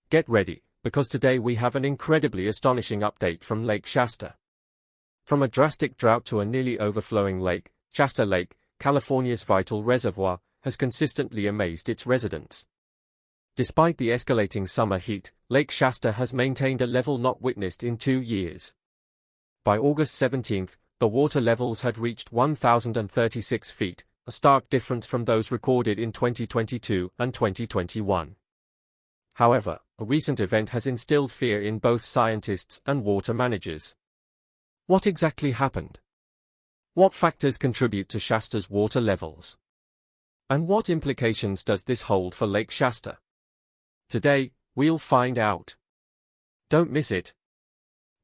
Get ready, because today we have an incredibly astonishing update from Lake Shasta. From a drastic drought to a nearly overflowing lake, Shasta Lake, California's vital reservoir, has consistently amazed its residents. Despite the escalating summer heat, Lake Shasta has maintained a level not witnessed in 2 years. By August 17, the water levels had reached 1,036 feet, a stark difference from those recorded in 2022 and 2021. However, a recent event has instilled fear in both scientists and water managers. What exactly happened? What factors contribute to Shasta's water levels? And what implications does this hold for Lake Shasta? Today, we'll find out. Don't miss it.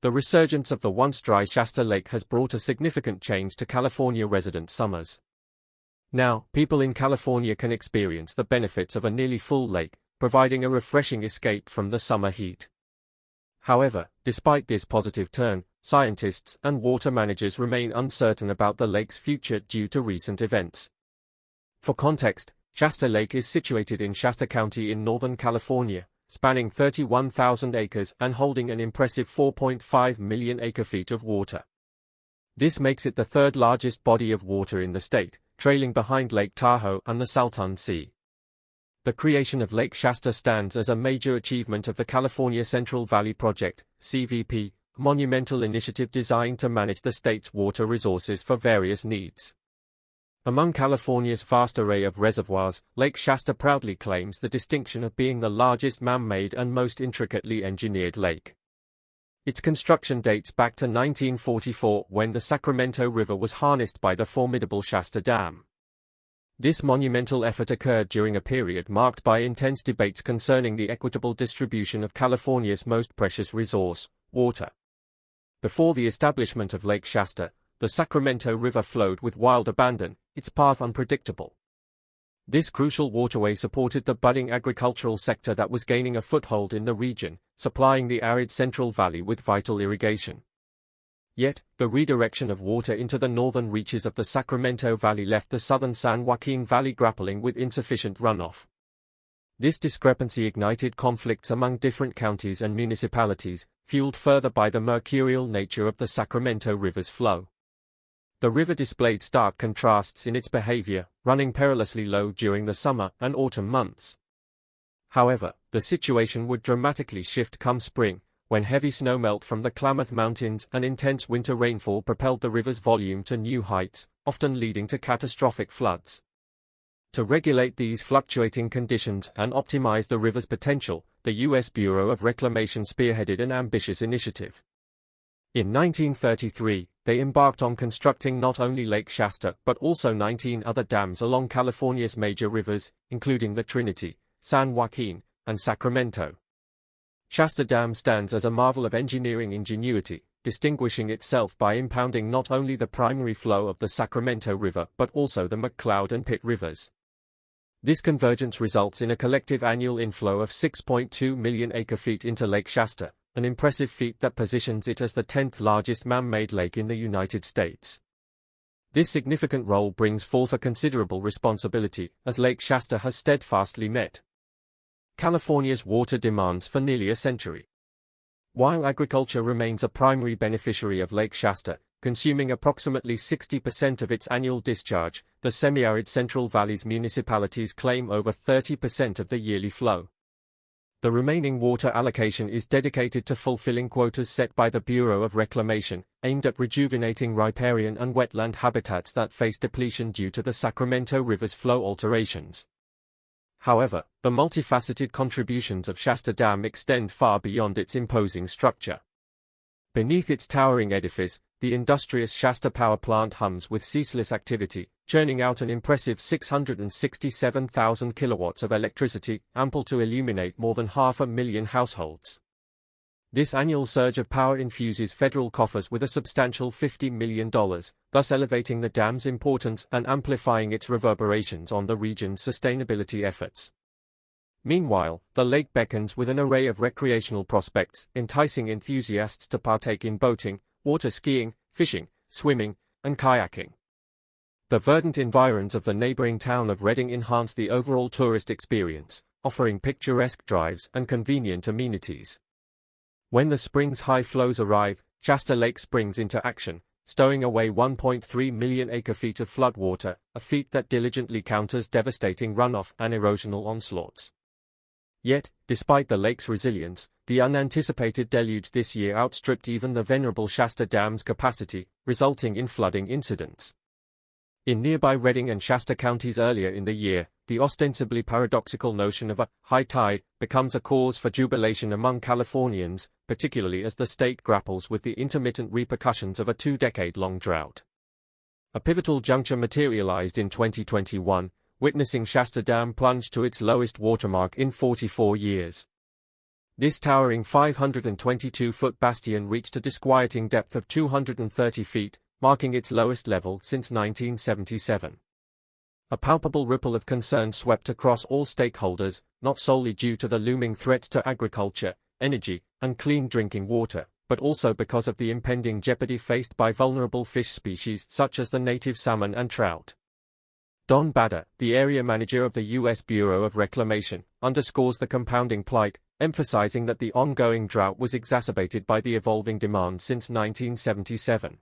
The resurgence of the once dry Shasta Lake has brought a significant change to California resident summers. Now, people in California can experience the benefits of a nearly full lake, providing a refreshing escape from the summer heat. However, despite this positive turn, scientists and water managers remain uncertain about the lake's future due to recent events. For context, Shasta Lake is situated in Shasta County in Northern California, spanning 31,000 acres and holding an impressive 4.5 million acre-feet of water. This makes it the third largest body of water in the state, trailing behind Lake Tahoe and the Salton Sea. The creation of Lake Shasta stands as a major achievement of the California Central Valley Project, CVP, a monumental initiative designed to manage the state's water resources for various needs. Among California's vast array of reservoirs, Lake Shasta proudly claims the distinction of being the largest man-made and most intricately engineered lake. Its construction dates back to 1944 when the Sacramento River was harnessed by the formidable Shasta Dam. This monumental effort occurred during a period marked by intense debates concerning the equitable distribution of California's most precious resource, water. Before the establishment of Lake Shasta, the Sacramento River flowed with wild abandon, its path unpredictable. This crucial waterway supported the budding agricultural sector that was gaining a foothold in the region, supplying the arid Central Valley with vital irrigation. Yet, the redirection of water into the northern reaches of the Sacramento Valley left the southern San Joaquin Valley grappling with insufficient runoff. This discrepancy ignited conflicts among different counties and municipalities, fueled further by the mercurial nature of the Sacramento River's flow. The river displayed stark contrasts in its behavior, running perilously low during the summer and autumn months. However, the situation would dramatically shift come spring, when heavy snowmelt from the Klamath Mountains and intense winter rainfall propelled the river's volume to new heights, often leading to catastrophic floods. To regulate these fluctuating conditions and optimize the river's potential, the U.S. Bureau of Reclamation spearheaded an ambitious initiative. In 1933, they embarked on constructing not only Lake Shasta but also 19 other dams along California's major rivers, including the Trinity, San Joaquin, and Sacramento. Shasta Dam stands as a marvel of engineering ingenuity, distinguishing itself by impounding not only the primary flow of the Sacramento River but also the McCloud and Pitt rivers. This convergence results in a collective annual inflow of 6.2 million acre-feet into Lake Shasta, an impressive feat that positions it as the 10th largest man-made lake in the United States. This significant role brings forth a considerable responsibility, as Lake Shasta has steadfastly met California's water demands for nearly a century. While agriculture remains a primary beneficiary of Lake Shasta, consuming approximately 60% of its annual discharge, the semi-arid Central Valley's municipalities claim over 30% of the yearly flow. The remaining water allocation is dedicated to fulfilling quotas set by the Bureau of Reclamation, aimed at rejuvenating riparian and wetland habitats that face depletion due to the Sacramento River's flow alterations. However, the multifaceted contributions of Shasta Dam extend far beyond its imposing structure. Beneath its towering edifice, the industrious Shasta Power Plant hums with ceaseless activity, churning out an impressive 667,000 kilowatts of electricity, ample to illuminate more than 500,000 households. This annual surge of power infuses federal coffers with a substantial $50 million, thus elevating the dam's importance and amplifying its reverberations on the region's sustainability efforts. Meanwhile, the lake beckons with an array of recreational prospects, enticing enthusiasts to partake in boating, water skiing, fishing, swimming, and kayaking. The verdant environs of the neighboring town of Redding enhance the overall tourist experience, offering picturesque drives and convenient amenities. When the spring's high flows arrive, Shasta Lake springs into action, stowing away 1.3 million acre-feet of floodwater, a feat that diligently counters devastating runoff and erosional onslaughts. Yet, despite the lake's resilience, the unanticipated deluge this year outstripped even the venerable Shasta Dam's capacity, resulting in flooding incidents. In nearby Redding and Shasta counties earlier in the year, the ostensibly paradoxical notion of a high tide becomes a cause for jubilation among Californians, particularly as the state grapples with the intermittent repercussions of a two-decade-long drought. A pivotal juncture materialized in 2021, witnessing Shasta Dam plunge to its lowest watermark in 44 years. This towering 522-foot bastion reached a disquieting depth of 230 feet, marking its lowest level since 1977. A palpable ripple of concern swept across all stakeholders, not solely due to the looming threats to agriculture, energy, and clean drinking water, but also because of the impending jeopardy faced by vulnerable fish species such as the native salmon and trout. Don Bader, the area manager of the U.S. Bureau of Reclamation, underscores the compounding plight, emphasizing that the ongoing drought was exacerbated by the evolving demand since 1977.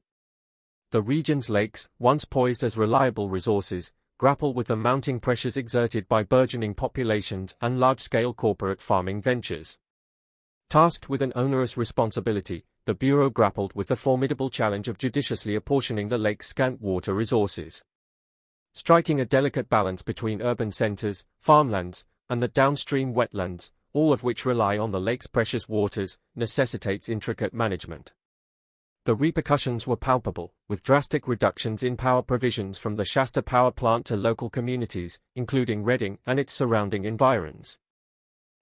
The region's lakes, once poised as reliable resources, grapple with the mounting pressures exerted by burgeoning populations and large-scale corporate farming ventures. Tasked with an onerous responsibility, the Bureau grappled with the formidable challenge of judiciously apportioning the lake's scant water resources. Striking a delicate balance between urban centers, farmlands, and the downstream wetlands, all of which rely on the lake's precious waters, necessitates intricate management. The repercussions were palpable, with drastic reductions in power provisions from the Shasta power plant to local communities, including Redding and its surrounding environs.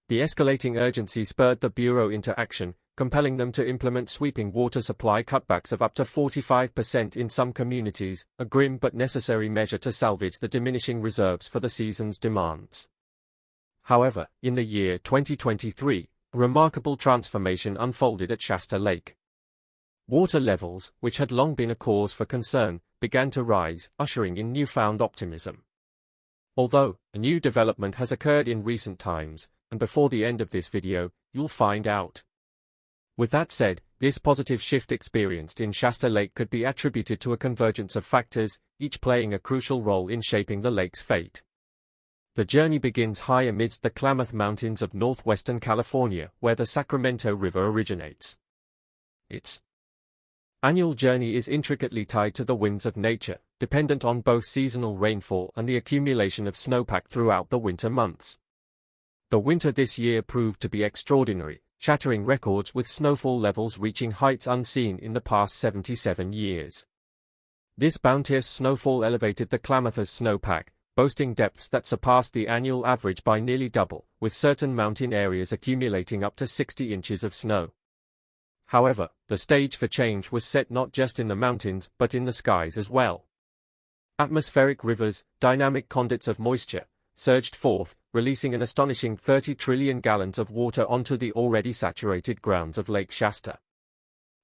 The escalating urgency spurred the Bureau into action, compelling them to implement sweeping water supply cutbacks of up to 45% in some communities, a grim but necessary measure to salvage the diminishing reserves for the season's demands. However, in the year 2023, a remarkable transformation unfolded at Shasta Lake. Water levels, which had long been a cause for concern, began to rise, ushering in newfound optimism. Although, a new development has occurred in recent times, and before the end of this video, you'll find out. With that said, this positive shift experienced in Shasta Lake could be attributed to a convergence of factors, each playing a crucial role in shaping the lake's fate. The journey begins high amidst the Klamath Mountains of northwestern California, where the Sacramento River originates. Its annual journey is intricately tied to the winds of nature, dependent on both seasonal rainfall and the accumulation of snowpack throughout the winter months. The winter this year proved to be extraordinary, shattering records with snowfall levels reaching heights unseen in the past 77 years. This bounteous snowfall elevated the Klamath's snowpack, boasting depths that surpassed the annual average by nearly double, with certain mountain areas accumulating up to 60 inches of snow. However, the stage for change was set not just in the mountains but in the skies as well. Atmospheric rivers, dynamic conduits of moisture, surged forth, releasing an astonishing 30 trillion gallons of water onto the already saturated grounds of Lake Shasta.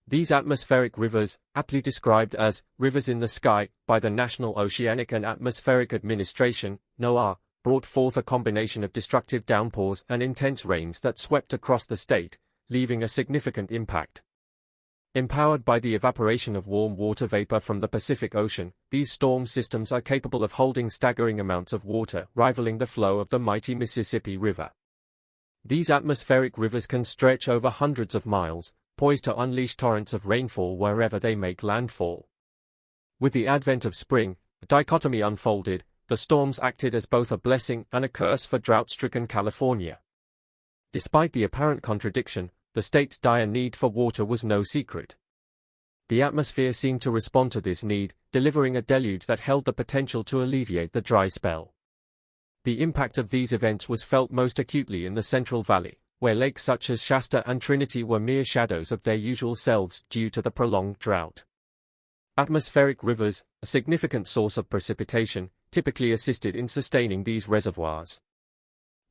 These atmospheric rivers, aptly described as rivers in the sky by the National Oceanic and Atmospheric Administration, NOAA, brought forth a combination of destructive downpours and intense rains that swept across the state, leaving a significant impact. Empowered by the evaporation of warm water vapor from the Pacific Ocean, these storm systems are capable of holding staggering amounts of water, rivaling the flow of the mighty Mississippi River. These atmospheric rivers can stretch over hundreds of miles, poised to unleash torrents of rainfall wherever they make landfall. With the advent of spring, a dichotomy unfolded. The storms acted as both a blessing and a curse for drought-stricken California. Despite the apparent contradiction, the state's dire need for water was no secret. The atmosphere seemed to respond to this need, delivering a deluge that held the potential to alleviate the dry spell. The impact of these events was felt most acutely in the Central Valley, where lakes such as Shasta and Trinity were mere shadows of their usual selves due to the prolonged drought. Atmospheric rivers, a significant source of precipitation, typically assisted in sustaining these reservoirs.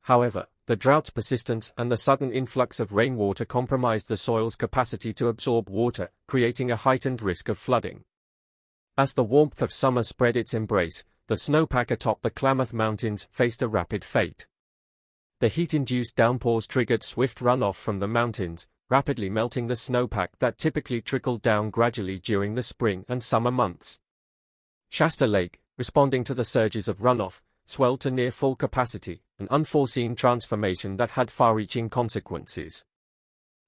However, the drought's persistence and the sudden influx of rainwater compromised the soil's capacity to absorb water, creating a heightened risk of flooding. As the warmth of summer spread its embrace, the snowpack atop the Klamath Mountains faced a rapid fate. The heat-induced downpours triggered swift runoff from the mountains, rapidly melting the snowpack that typically trickled down gradually during the spring and summer months. Shasta Lake, responding to the surges of runoff, swelled to near full capacity, an unforeseen transformation that had far-reaching consequences.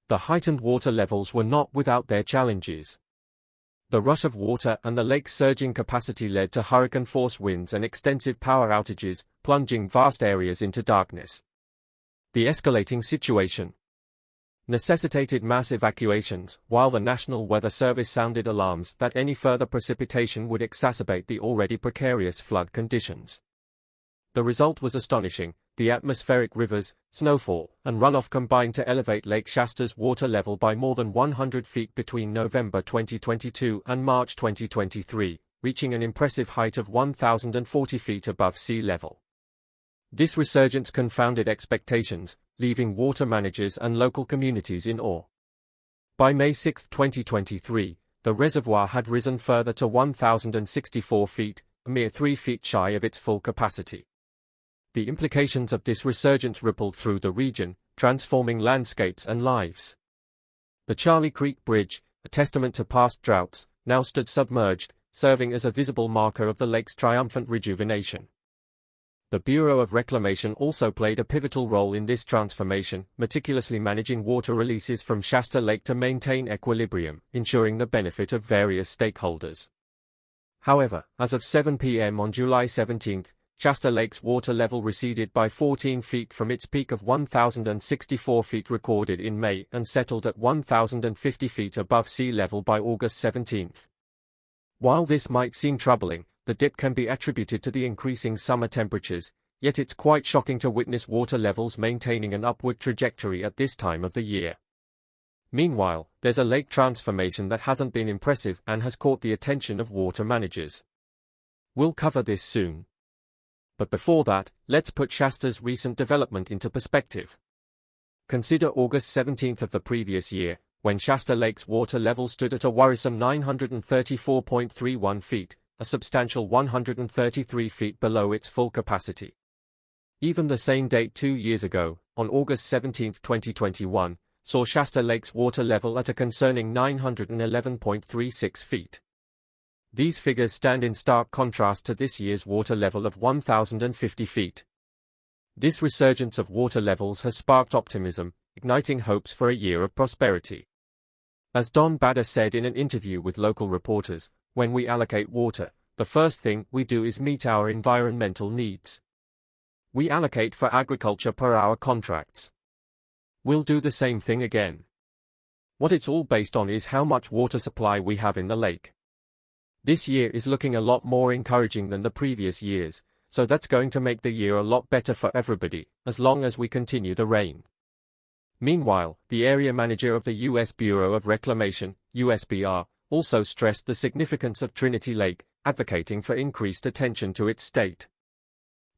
The heightened water levels were not without their challenges. The rush of water and the lake's surging capacity led to hurricane-force winds and extensive power outages, plunging vast areas into darkness. The escalating situation necessitated mass evacuations, while the National Weather Service sounded alarms that any further precipitation would exacerbate the already precarious flood conditions. The result was astonishing. The atmospheric rivers, snowfall, and runoff combined to elevate Lake Shasta's water level by more than 100 feet between November 2022 and March 2023, reaching an impressive height of 1,040 feet above sea level. This resurgence confounded expectations, leaving water managers and local communities in awe. By May 6, 2023, the reservoir had risen further to 1,064 feet, a mere 3 feet shy of its full capacity. The implications of this resurgence rippled through the region, transforming landscapes and lives. The Charlie Creek Bridge, a testament to past droughts, now stood submerged, serving as a visible marker of the lake's triumphant rejuvenation. The Bureau of Reclamation also played a pivotal role in this transformation, meticulously managing water releases from Shasta Lake to maintain equilibrium, ensuring the benefit of various stakeholders. However, as of 7 p.m. on July 17, Shasta Lake's water level receded by 14 feet from its peak of 1,064 feet recorded in May and settled at 1,050 feet above sea level by August 17. While this might seem troubling, the dip can be attributed to the increasing summer temperatures, yet it's quite shocking to witness water levels maintaining an upward trajectory at this time of the year. Meanwhile, there's a lake transformation that hasn't been impressive and has caught the attention of water managers. We'll cover this soon. But before that, let's put Shasta's recent development into perspective. Consider August 17 of the previous year, when Shasta Lake's water level stood at a worrisome 934.31 feet, a substantial 133 feet below its full capacity. Even the same date 2 years ago, on August 17, 2021, saw Shasta Lake's water level at a concerning 911.36 feet. These figures stand in stark contrast to this year's water level of 1,050 feet. This resurgence of water levels has sparked optimism, igniting hopes for a year of prosperity. As Don Bader said in an interview with local reporters, when we allocate water, the first thing we do is meet our environmental needs. We allocate for agriculture per hour contracts. We'll do the same thing again. What it's all based on is how much water supply we have in the lake. This year is looking a lot more encouraging than the previous years, so that's going to make the year a lot better for everybody, as long as we continue the rain. Meanwhile, the area manager of the U.S. Bureau of Reclamation, USBR, also stressed the significance of Trinity Lake, advocating for increased attention to its state.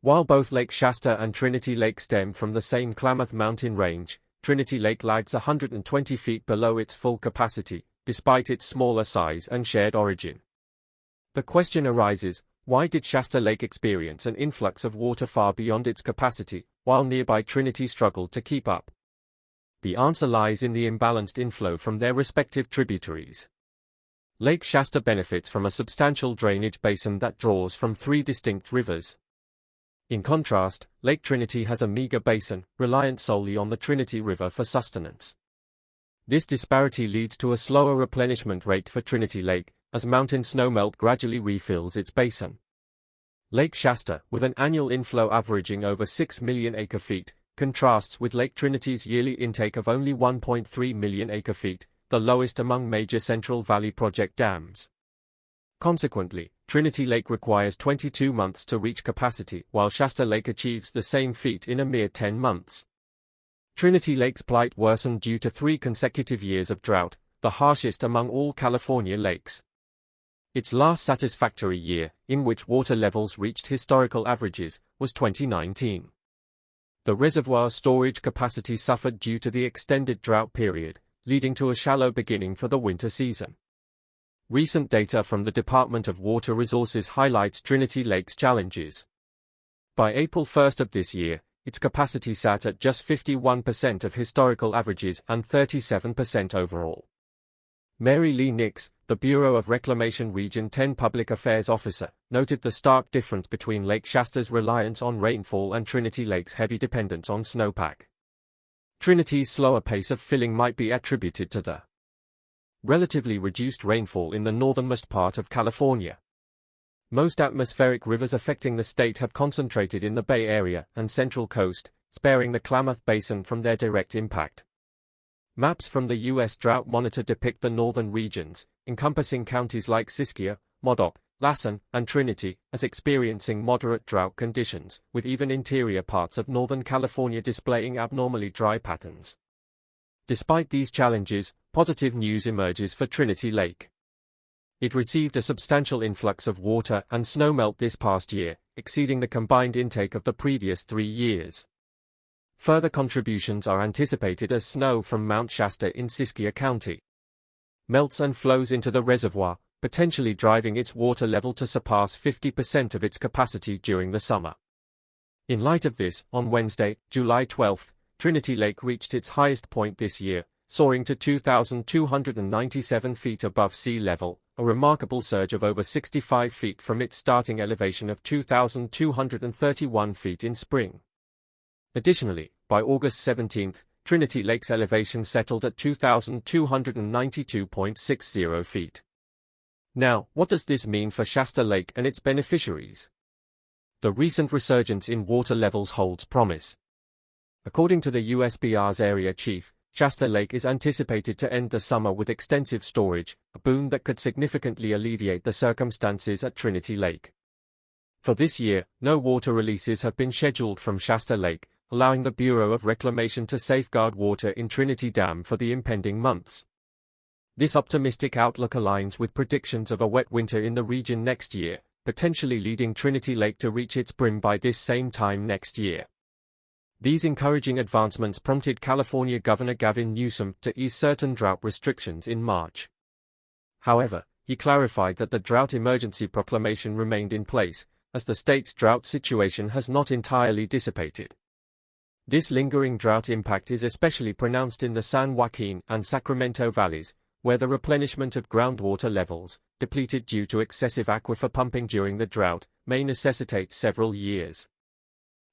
While both Lake Shasta and Trinity Lake stem from the same Klamath Mountain range, Trinity Lake lags 120 feet below its full capacity, despite its smaller size and shared origin. The question arises, why did Shasta Lake experience an influx of water far beyond its capacity, while nearby Trinity struggled to keep up? The answer lies in the imbalanced inflow from their respective tributaries. Lake Shasta benefits from a substantial drainage basin that draws from 3 distinct rivers. In contrast, Lake Trinity has a meager basin, reliant solely on the Trinity River for sustenance. This disparity leads to a slower replenishment rate for Trinity Lake, as mountain snowmelt gradually refills its basin. Lake Shasta, with an annual inflow averaging over 6 million acre-feet, contrasts with Lake Trinity's yearly intake of only 1.3 million acre-feet, the lowest among major Central Valley Project dams. Consequently, Trinity Lake requires 22 months to reach capacity, while Shasta Lake achieves the same feat in a mere 10 months. Trinity Lake's plight worsened due to 3 consecutive years of drought, the harshest among all California lakes. Its last satisfactory year, in which water levels reached historical averages, was 2019. The reservoir storage capacity suffered due to the extended drought period, leading to a shallow beginning for the winter season. Recent data from the Department of Water Resources highlights Trinity Lake's challenges. By April 1 of this year, its capacity sat at just 51% of historical averages and 37% overall. Mary Lee Nix, the Bureau of Reclamation Region 10 Public Affairs Officer, noted the stark difference between Lake Shasta's reliance on rainfall and Trinity Lake's heavy dependence on snowpack. Trinity's slower pace of filling might be attributed to the relatively reduced rainfall in the northernmost part of California. Most atmospheric rivers affecting the state have concentrated in the Bay Area and Central Coast, sparing the Klamath Basin from their direct impact. Maps from the U.S. Drought Monitor depict the northern regions, encompassing counties like Siskiyou, Modoc, Lassen, and Trinity, as experiencing moderate drought conditions, with even interior parts of Northern California displaying abnormally dry patterns. Despite these challenges, positive news emerges for Trinity Lake. It received a substantial influx of water and snowmelt this past year, exceeding the combined intake of the previous 3 years. Further contributions are anticipated as snow from Mount Shasta in Siskiyou County melts and flows into the reservoir, potentially driving its water level to surpass 50% of its capacity during the summer. In light of this, on Wednesday, July 12, Trinity Lake reached its highest point this year, soaring to 2,297 feet above sea level, a remarkable surge of over 65 feet from its starting elevation of 2,231 feet in spring. Additionally, by August 17, Trinity Lake's elevation settled at 2,292.60 feet. Now, what does this mean for Shasta Lake and its beneficiaries? The recent resurgence in water levels holds promise. According to the USBR's area chief, Shasta Lake is anticipated to end the summer with extensive storage, a boon that could significantly alleviate the circumstances at Trinity Lake. For this year, no water releases have been scheduled from Shasta Lake, allowing the Bureau of Reclamation to safeguard water in Trinity Dam for the impending months. This optimistic outlook aligns with predictions of a wet winter in the region next year, potentially leading Trinity Lake to reach its brim by this same time next year. These encouraging advancements prompted California Governor Gavin Newsom to ease certain drought restrictions in March. However, he clarified that the drought emergency proclamation remained in place, as the state's drought situation has not entirely dissipated. This lingering drought impact is especially pronounced in the San Joaquin and Sacramento valleys, where the replenishment of groundwater levels, depleted due to excessive aquifer pumping during the drought, may necessitate several years.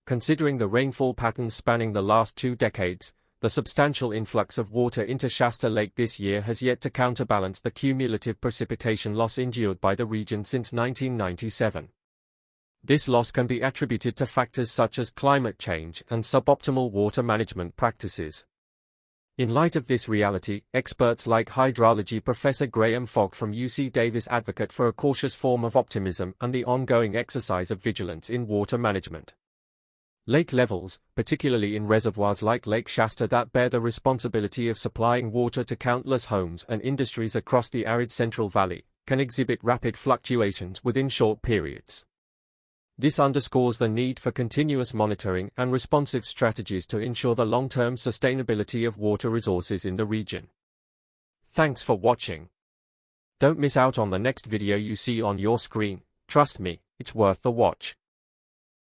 Considering the rainfall patterns spanning the last 2 decades, the substantial influx of water into Shasta Lake this year has yet to counterbalance the cumulative precipitation loss endured by the region since 1997. This loss can be attributed to factors such as climate change and suboptimal water management practices. In light of this reality, experts like hydrology Professor Graham Fogg from UC Davis advocate for a cautious form of optimism and the ongoing exercise of vigilance in water management. Lake levels, particularly in reservoirs like Lake Shasta that bear the responsibility of supplying water to countless homes and industries across the arid Central Valley, can exhibit rapid fluctuations within short periods. This underscores the need for continuous monitoring and responsive strategies to ensure the long-term sustainability of water resources in the region. Thanks for watching. Don't miss out on the next video you see on your screen. Trust me, it's worth the watch.